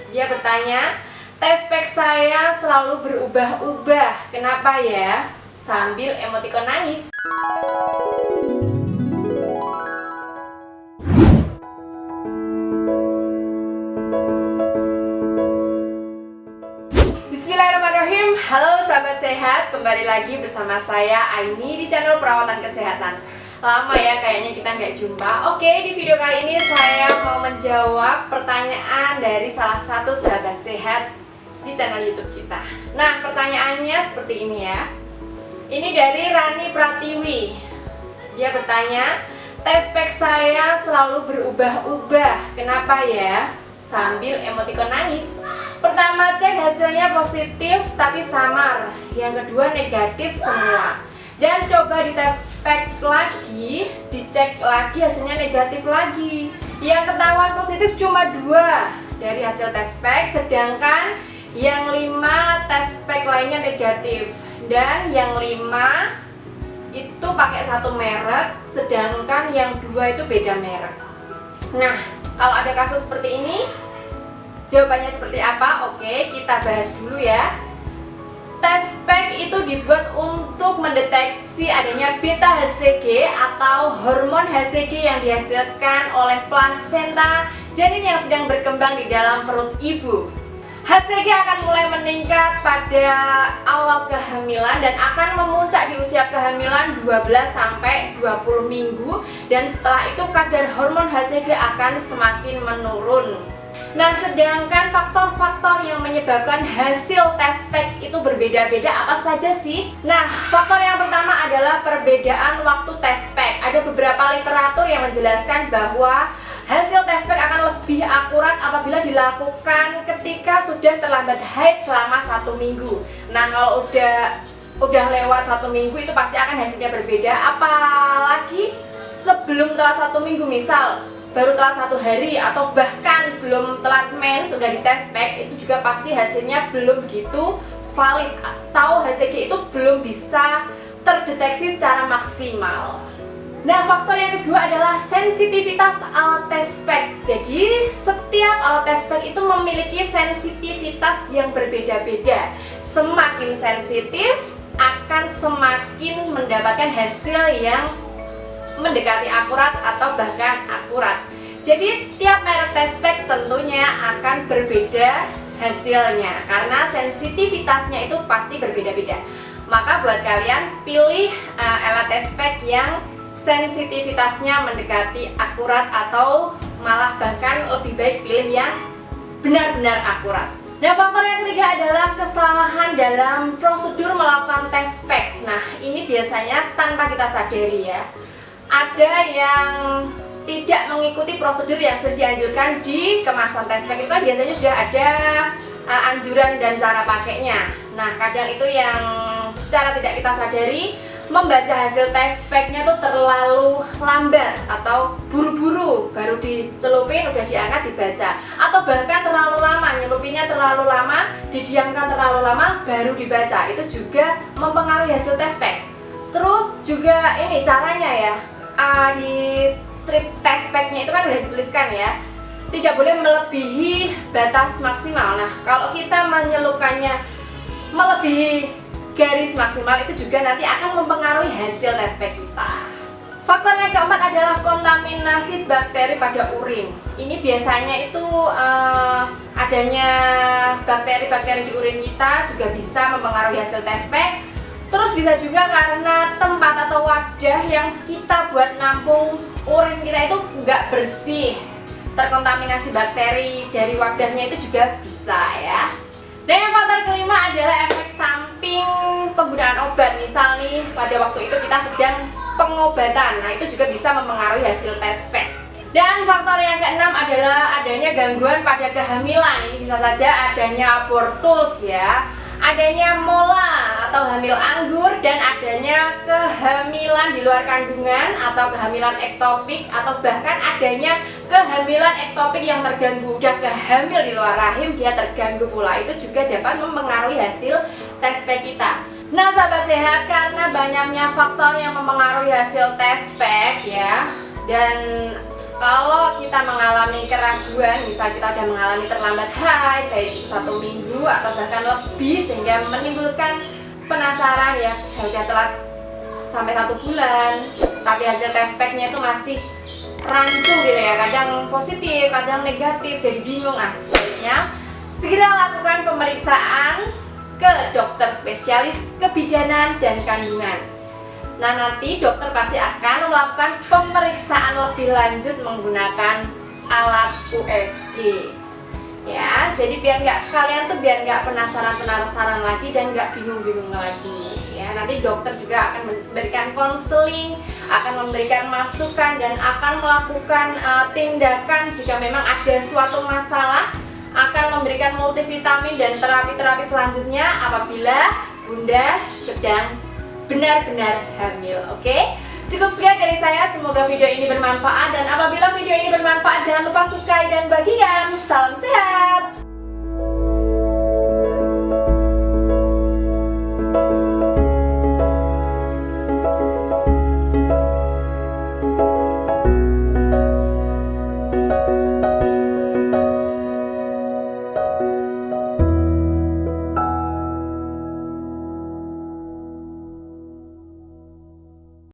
Dia bertanya, test pack saya selalu berubah-ubah, kenapa ya? Sambil emoticon nangis. Bismillahirrahmanirrahim. Halo sahabat sehat, kembali lagi bersama saya Aini di channel perawatan kesehatan. Lama ya kayaknya kita nggak jumpa. Oke, di video kali ini saya mau menjawab pertanyaan dari salah satu sahabat sehat di channel YouTube kita. Nah, pertanyaannya seperti ini ya. Ini dari Rani Pratiwi. Dia bertanya, test pack saya selalu berubah-ubah, kenapa ya? Sambil emoticon nangis. Pertama cek hasilnya positif tapi samar. Yang kedua negatif semua. Dan coba dites pack lagi, dicek lagi hasilnya negatif lagi. Yang ketahuan positif cuma 2 dari hasil test pack, sedangkan yang 5 test pack lainnya negatif. Dan yang 5 itu pakai satu merek, sedangkan yang 2 itu beda merek. Nah, kalau ada kasus seperti ini, jawabannya seperti apa? Oke, kita bahas dulu ya. Test pack itu dibuat untuk mendeteksi adanya beta HCG atau hormon HCG yang dihasilkan oleh plasenta janin yang sedang berkembang di dalam perut ibu. HCG akan mulai meningkat pada awal kehamilan dan akan memuncak di usia kehamilan 12-20 minggu, dan setelah itu kadar hormon HCG akan semakin menurun. Nah, sedangkan faktor-faktor yang menyebabkan hasil test pack itu berbeda-beda apa saja sih? Nah, faktor yang pertama adalah perbedaan waktu test pack. Ada beberapa literatur yang menjelaskan bahwa hasil test pack akan lebih akurat apabila dilakukan ketika sudah terlambat haid selama 1 minggu. Nah, kalau udah lewat 1 minggu itu pasti akan hasilnya berbeda. Apalagi sebelum telat 1 minggu, misal baru telat 1 hari atau bahkan belum telat mens sudah di test pack, itu juga pasti hasilnya belum gitu valid atau HCG itu belum bisa terdeteksi secara maksimal. Nah, faktor yang kedua adalah sensitivitas alat test pack. Jadi setiap alat test pack itu memiliki sensitivitas yang berbeda-beda. Semakin sensitif akan semakin mendapatkan hasil yang mendekati akurat atau bahkan akurat. Jadi tiap merek test pack tentunya akan berbeda hasilnya karena sensitivitasnya itu pasti berbeda-beda. Maka buat kalian pilih alat test pack yang sensitivitasnya mendekati akurat atau malah bahkan lebih baik pilih yang benar-benar akurat. Nah, faktor yang ketiga adalah kesalahan dalam prosedur melakukan test pack. Nah, ini biasanya tanpa kita sadari ya. Ada yang tidak mengikuti prosedur yang sudah dianjurkan di kemasan test pack. Itu kan biasanya sudah ada anjuran dan cara pakainya. Nah, kadang itu yang secara tidak kita sadari membaca hasil test packnya tuh terlalu lambat atau buru-buru, baru dicelupin udah diangkat dibaca, atau bahkan terlalu lama, nyelupinnya terlalu lama, didiamkan terlalu lama baru dibaca. Itu juga mempengaruhi hasil test pack. Terus juga ini caranya ya, di strip test packnya itu kan udah dituliskan ya, tidak boleh melebihi batas maksimal. Nah, kalau kita menyelupkannya melebihi garis maksimal itu juga nanti akan mempengaruhi hasil test pack kita. Faktor yang keempat adalah kontaminasi bakteri pada urin. Ini biasanya itu adanya bakteri-bakteri di urin kita juga bisa mempengaruhi hasil test pack. Terus bisa juga karena tempat atau wadah yang kita buat nampung urin kita itu nggak bersih, terkontaminasi bakteri dari wadahnya itu juga bisa ya. Dan yang faktor kelima adalah efek samping penggunaan obat. Misal nih pada waktu itu kita sedang pengobatan, nah itu juga bisa mempengaruhi hasil test pack. Dan faktor yang keenam adalah adanya gangguan pada kehamilan. Ini bisa saja adanya abortus ya, adanya mola atau hamil anggur, dan adanya kehamilan di luar kandungan atau kehamilan ektopik, atau bahkan adanya kehamilan ektopik yang terganggu. Udah kehamil di luar rahim dia terganggu pula, itu juga dapat mempengaruhi hasil test pack kita. Nah, sahabat sehat, karena banyaknya faktor yang mempengaruhi hasil test pack ya, dan Kalau kita mengalami keraguan, misal kita sudah mengalami terlambat haid, baik itu 1 minggu atau bahkan lebih, sehingga menimbulkan penasaran ya, sudah telat sampai 1 bulan, tapi hasil test packnya itu masih rancu gitu ya, kadang positif, kadang negatif, jadi bingung. Nah, sebaiknya segera lakukan pemeriksaan ke dokter spesialis kebidanan dan kandungan. Nah, nanti dokter pasti akan melakukan pemeriksaan lebih lanjut menggunakan alat USG. Ya, jadi kalian tuh biar nggak penasaran lagi dan nggak bingung lagi. Ya, nanti dokter juga akan memberikan konseling, akan memberikan masukan dan akan melakukan tindakan jika memang ada suatu masalah, akan memberikan multivitamin dan terapi-terapi selanjutnya apabila Bunda sedang benar-benar hamil. Oke? Cukup sekian dari saya, semoga video ini bermanfaat, dan apabila video ini bermanfaat jangan lupa sukai dan bagikan. Salam sehat.